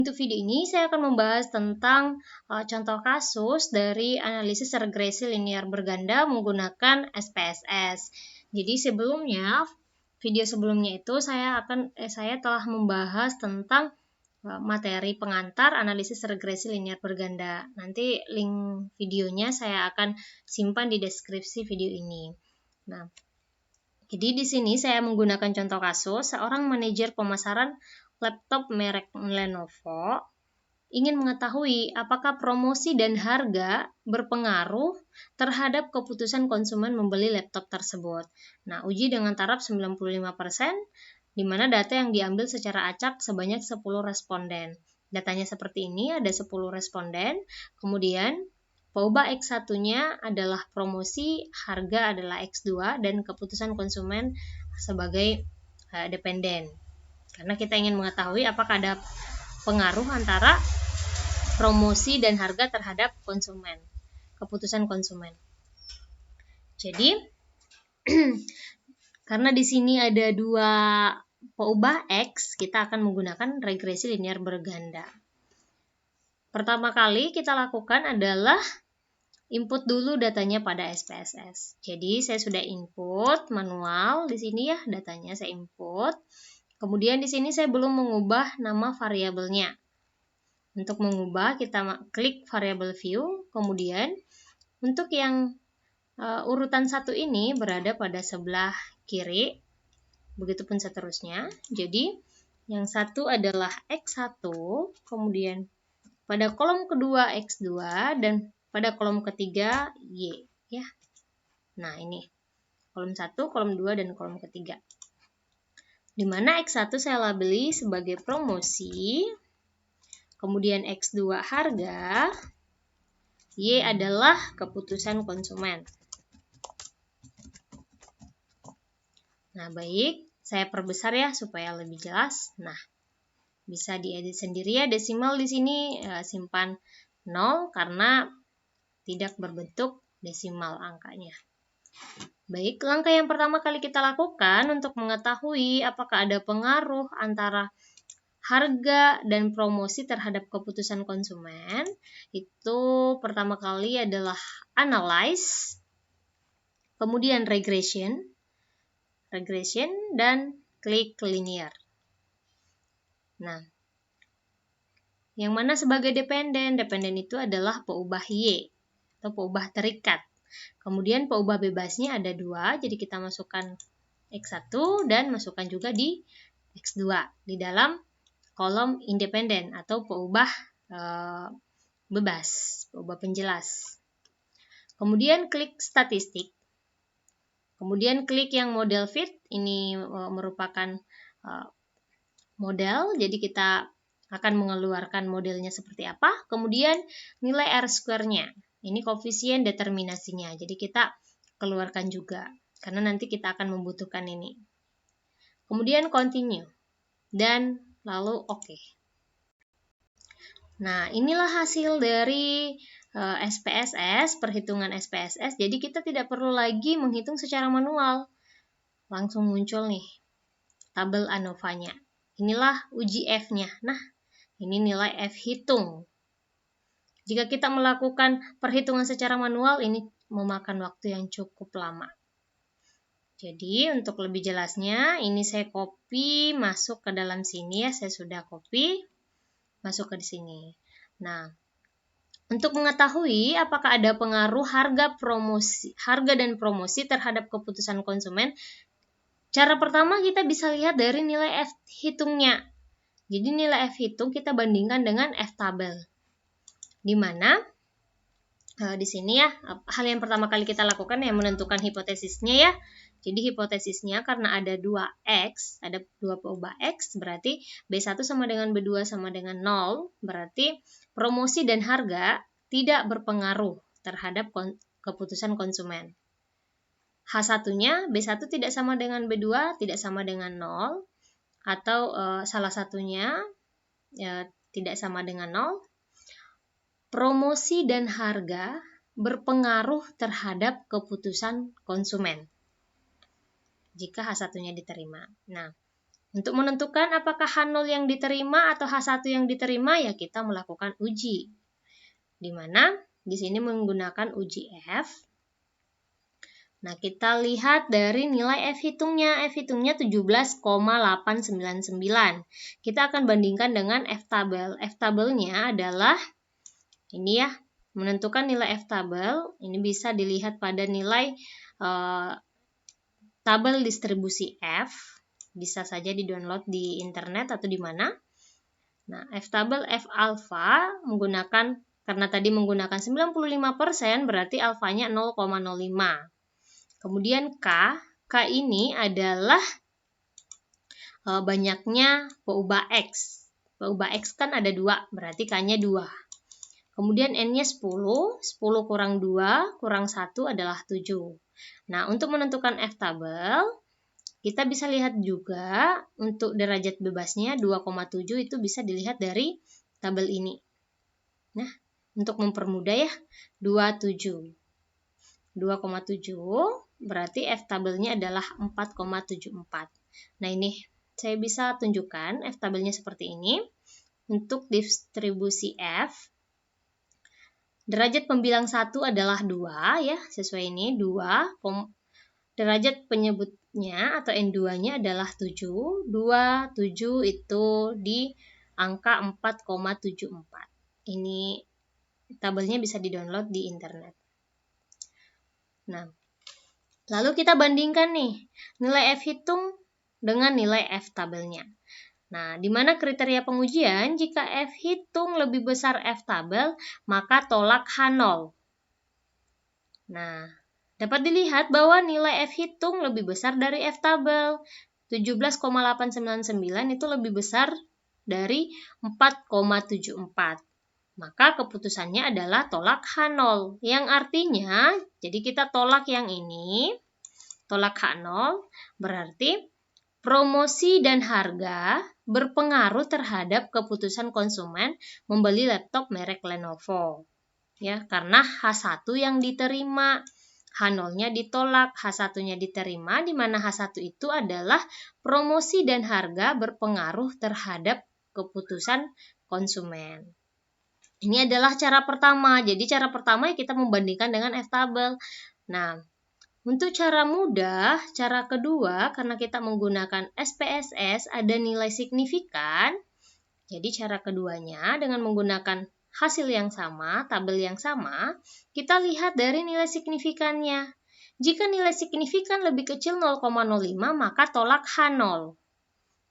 Untuk video ini saya akan membahas tentang contoh kasus dari analisis regresi linear berganda menggunakan SPSS. Jadi video sebelumnya itu saya telah membahas tentang materi pengantar analisis regresi linear berganda. Nanti link videonya saya akan simpan di deskripsi video ini. Nah, jadi di sini saya menggunakan contoh kasus seorang manajer pemasaran laptop merek Lenovo ingin mengetahui apakah promosi dan harga berpengaruh terhadap keputusan konsumen membeli laptop tersebut. Nah, uji dengan taraf 95%, di mana data yang diambil secara acak sebanyak 10 responden. Datanya seperti ini, ada 10 responden, kemudian peubah X1-nya adalah promosi, harga adalah X2, dan keputusan konsumen sebagai dependen. Karena kita ingin mengetahui apakah ada pengaruh antara promosi dan harga terhadap konsumen, keputusan konsumen. Jadi, karena di sini ada dua peubah X, kita akan menggunakan regresi linear berganda. Pertama kali kita lakukan adalah input dulu datanya pada SPSS. Jadi saya sudah input manual di sini ya, datanya saya input. Kemudian di sini saya belum mengubah nama variabelnya. Untuk mengubah kita klik variable view, kemudian untuk yang urutan 1 ini berada pada sebelah kiri, begitupun seterusnya. Jadi yang 1 adalah X1, kemudian pada kolom kedua X2 dan pada kolom ketiga Y ya. Nah, ini kolom 1, kolom 2 dan kolom ketiga. Di mana X1 saya labeli sebagai promosi, kemudian X2 harga, Y adalah keputusan konsumen. Nah, baik, saya perbesar ya supaya lebih jelas. Nah, bisa diedit sendiri ya, desimal di sini simpan 0 karena tidak berbentuk desimal angkanya. Baik, langkah yang pertama kali kita lakukan untuk mengetahui apakah ada pengaruh antara harga dan promosi terhadap keputusan konsumen, itu pertama kali adalah analyze, kemudian regression, dan klik linear. Nah, yang mana sebagai dependen? Dependen itu adalah peubah Y atau peubah terikat. Kemudian peubah bebasnya ada 2, jadi kita masukkan X1 dan masukkan juga di X2 di dalam kolom independen atau peubah bebas, peubah penjelas. Kemudian klik statistik. Kemudian klik yang model fit, ini merupakan model, jadi kita akan mengeluarkan modelnya seperti apa. Kemudian nilai R-square-nya, ini koefisien determinasinya, jadi kita keluarkan juga, karena nanti kita akan membutuhkan ini. Kemudian continue, dan lalu oke. Nah, inilah hasil dari SPSS, perhitungan SPSS. Jadi kita tidak perlu lagi menghitung secara manual. Langsung muncul nih tabel ANOVA-nya. Inilah uji F-nya. Nah, ini nilai F hitung. Jika kita melakukan perhitungan secara manual, ini memakan waktu yang cukup lama. Jadi, untuk lebih jelasnya, ini saya copy masuk ke dalam sini ya. Saya sudah copy masuk ke sini. Nah, untuk mengetahui apakah ada pengaruh harga dan promosi terhadap keputusan konsumen, cara pertama kita bisa lihat dari nilai F hitungnya. Jadi nilai F hitung kita bandingkan dengan F tabel. Di mana di sini ya, hal yang pertama kali kita lakukan yang menentukan hipotesisnya ya. Jadi hipotesisnya karena ada 2X, ada 2 peubah X, berarti B1 sama dengan B2 sama dengan 0, berarti promosi dan harga tidak berpengaruh terhadap keputusan konsumen. H1-nya B1 tidak sama dengan B2, tidak sama dengan 0, atau salah satunya tidak sama dengan 0. Promosi dan harga berpengaruh terhadap keputusan konsumen jika H1-nya diterima. Nah, Untuk menentukan apakah H0 yang diterima atau H1 yang diterima, ya kita melakukan uji. Di mana di sini menggunakan uji F. Nah, kita lihat dari nilai F hitungnya. F hitungnya 17,899. Kita akan bandingkan dengan F tabel. F tabelnya adalah ini ya, menentukan nilai F tabel. Ini bisa dilihat pada nilai tabel distribusi F. Bisa saja di-download di internet atau di mana. Nah, F tabel F alpha menggunakan, karena tadi menggunakan 95%, berarti alfanya 0,05. Kemudian K ini adalah banyaknya peubah X. Peubah X kan ada 2, berarti K-nya 2. Kemudian N-nya 10, 10 kurang 2 kurang 1 adalah 7. Nah, untuk menentukan F tabel, kita bisa lihat juga untuk derajat bebasnya 2,7 itu bisa dilihat dari tabel ini. Nah, untuk mempermudah ya, 2,7 berarti F tabelnya adalah 4,74. Nah, ini saya bisa tunjukkan F tabelnya seperti ini. Untuk distribusi F, derajat pembilang 1 adalah 2 ya, sesuai ini 2. Derajat penyebutnya atau N2-nya adalah 7. 7 itu di angka 4,74. Ini tabelnya bisa di-download di internet. Nah, lalu kita bandingkan nih nilai F hitung dengan nilai F tabelnya. Nah, di mana kriteria pengujian? Jika F hitung lebih besar F tabel, maka tolak H0. Nah, dapat dilihat bahwa nilai F hitung lebih besar dari F tabel. 17,899 itu lebih besar dari 4,74. Maka keputusannya adalah tolak H0. Yang artinya, jadi kita tolak yang ini, tolak H0, berarti promosi dan harga berpengaruh terhadap keputusan konsumen membeli laptop merek Lenovo. Ya, karena H1 yang diterima, H0-nya ditolak, H1-nya diterima, di mana H1 itu adalah promosi dan harga berpengaruh terhadap keputusan konsumen. Ini adalah cara pertama. Jadi cara pertama kita membandingkan dengan F tabel. Nah, untuk cara mudah, cara kedua, karena kita menggunakan SPSS ada nilai signifikan. Jadi cara keduanya dengan menggunakan hasil yang sama, tabel yang sama, kita lihat dari nilai signifikannya. Jika nilai signifikan lebih kecil 0,05, maka tolak H0.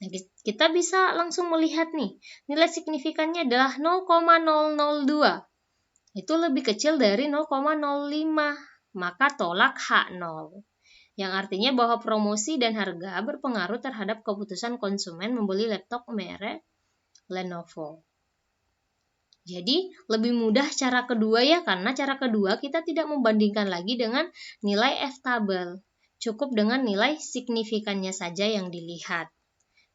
Nah, kita bisa langsung melihat nih, nilai signifikannya adalah 0,002. Itu lebih kecil dari 0,05, maka tolak H0. Yang artinya bahwa promosi dan harga berpengaruh terhadap keputusan konsumen membeli laptop merek Lenovo. Jadi lebih mudah cara kedua ya, karena cara kedua kita tidak membandingkan lagi dengan nilai F tabel. Cukup dengan nilai signifikannya saja yang dilihat.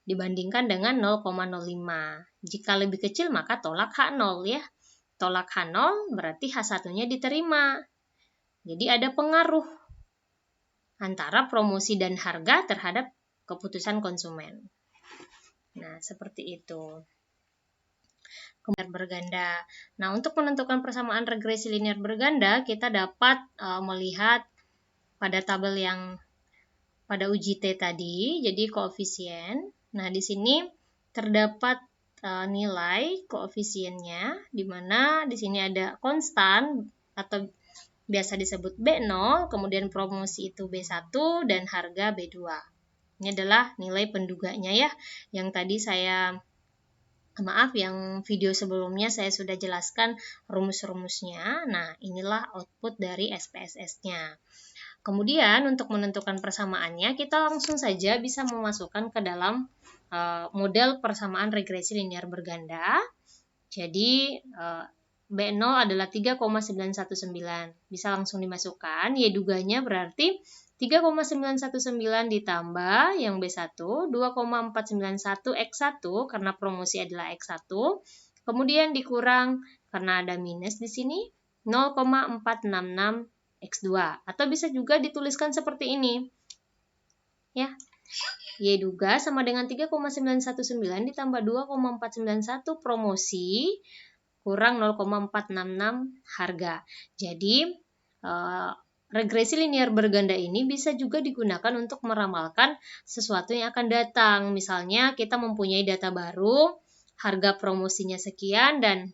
Dibandingkan dengan 0,05. Jika lebih kecil maka tolak H0 ya. Tolak H0 berarti H1-nya diterima. Jadi ada pengaruh antara promosi dan harga terhadap keputusan konsumen. Nah, seperti itu. Linear berganda. Nah, untuk menentukan persamaan regresi linear berganda, kita dapat melihat pada tabel yang pada uji T tadi, jadi koefisien. Nah, di sini terdapat nilai koefisiennya, di mana di sini ada konstan atau biasa disebut B0, kemudian promosi itu B1 dan harga B2. Ini adalah nilai penduganya ya, yang tadi yang video sebelumnya saya sudah jelaskan rumus-rumusnya. Nah, inilah output dari SPSS-nya. Kemudian untuk menentukan persamaannya, kita langsung saja bisa memasukkan ke dalam model persamaan regresi linear berganda. Jadi B0 adalah 3,919. Bisa langsung dimasukkan. Y duganya berarti 3,919 ditambah yang B1, 2,491 X1 karena promosi adalah X1. Kemudian dikurang karena ada minus di sini 0,466 X2. Atau bisa juga dituliskan seperti ini. Ya. Y duga sama dengan 3,919 ditambah 2,491 promosi kurang 0,466 harga. Jadi regresi linear berganda ini bisa juga digunakan untuk meramalkan sesuatu yang akan datang. Misalnya kita mempunyai data baru, harga promosinya sekian dan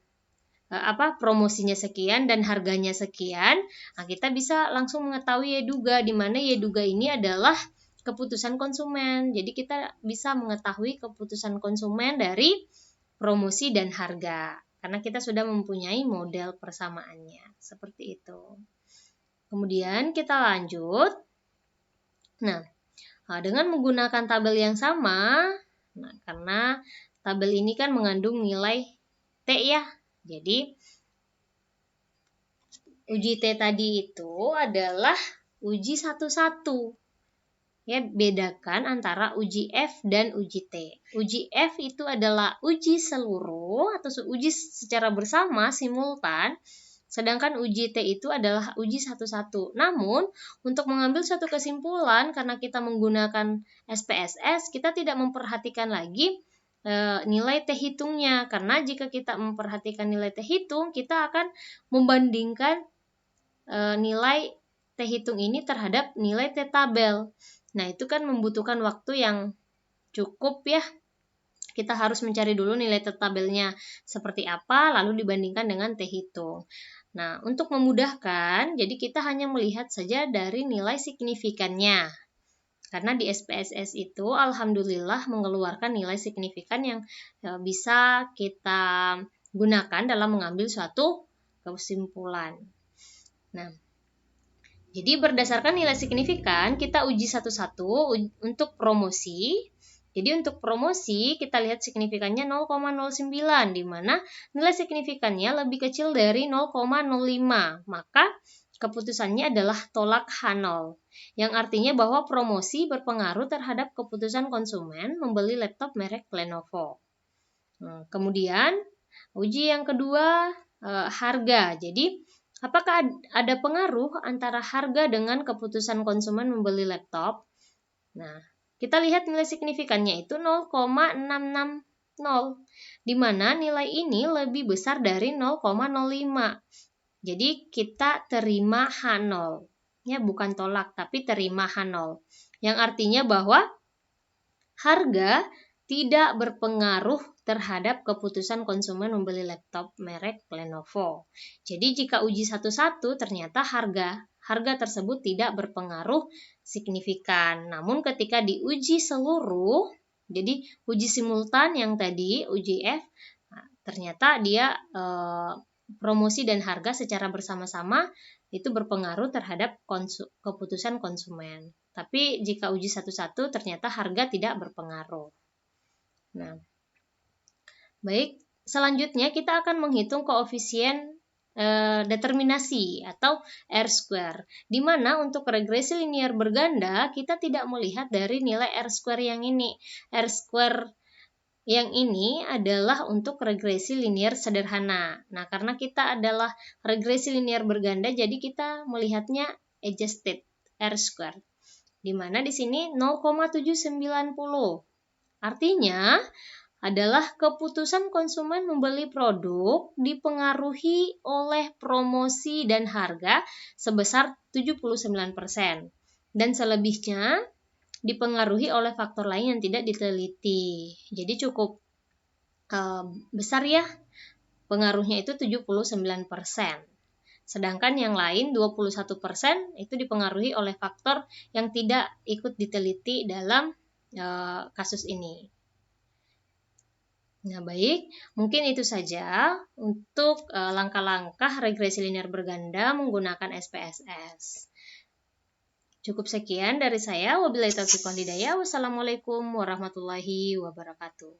promosinya sekian dan harganya sekian. Nah, kita bisa langsung mengetahui Y duga, di mana Y duga ini adalah keputusan konsumen. Jadi kita bisa mengetahui keputusan konsumen dari promosi dan harga. Karena kita sudah mempunyai model persamaannya. Seperti itu. Kemudian kita lanjut. Nah, dengan menggunakan tabel yang sama, karena tabel ini kan mengandung nilai T ya. Jadi, uji T tadi itu adalah uji satu-satu. Ya, bedakan antara uji F dan uji T. Uji F itu adalah uji seluruh atau uji secara bersama simultan, sedangkan uji T itu adalah uji satu-satu. Namun, untuk mengambil suatu kesimpulan karena kita menggunakan SPSS, kita tidak memperhatikan lagi nilai T hitungnya. Karena jika kita memperhatikan nilai T hitung, kita akan membandingkan nilai T hitung ini terhadap nilai T tabel. Nah, itu kan membutuhkan waktu yang cukup ya. Kita harus mencari dulu nilai T tabelnya seperti apa, lalu dibandingkan dengan T hitung. Nah, untuk memudahkan, jadi kita hanya melihat saja dari nilai signifikannya. Karena di SPSS itu, alhamdulillah mengeluarkan nilai signifikan yang bisa kita gunakan dalam mengambil suatu kesimpulan. Nah, jadi berdasarkan nilai signifikan, kita uji satu-satu untuk promosi. Jadi untuk promosi, kita lihat signifikannya 0,09, di mana nilai signifikannya lebih kecil dari 0,05. Maka keputusannya adalah tolak H0, yang artinya bahwa promosi berpengaruh terhadap keputusan konsumen membeli laptop merek Lenovo. Kemudian, uji yang kedua, harga. Jadi, apakah ada pengaruh antara harga dengan keputusan konsumen membeli laptop? Nah, kita lihat nilai signifikannya itu 0,660, di mana nilai ini lebih besar dari 0,05. Jadi, kita terima H0. Ya, bukan tolak, tapi terima H0. Yang artinya bahwa harga tidak berpengaruh terhadap keputusan konsumen membeli laptop merek Lenovo. Jadi jika uji satu-satu ternyata harga tersebut tidak berpengaruh signifikan. Namun ketika diuji seluruh, jadi uji simultan yang tadi uji F, ternyata dia promosi dan harga secara bersama-sama itu berpengaruh terhadap keputusan konsumen. Tapi jika uji satu-satu ternyata harga tidak berpengaruh. Nah, baik, selanjutnya kita akan menghitung koefisien determinasi atau R-square, di mana untuk regresi linear berganda kita tidak melihat dari nilai R-square yang ini. R-square yang ini adalah untuk regresi linear sederhana. Nah, karena kita adalah regresi linear berganda, jadi kita melihatnya adjusted R-square, di mana di sini 0,790. Artinya adalah keputusan konsumen membeli produk dipengaruhi oleh promosi dan harga sebesar 79%. Dan selebihnya dipengaruhi oleh faktor lain yang tidak diteliti. Jadi cukup besar ya, pengaruhnya itu 79%. Sedangkan yang lain 21% itu dipengaruhi oleh faktor yang tidak ikut diteliti dalam kasus ini. Nah, baik, mungkin itu saja untuk langkah-langkah regresi linear berganda menggunakan SPSS. Cukup sekian dari saya. Wabillahi taufiq wal hidayah. Wassalamualaikum warahmatullahi wabarakatuh.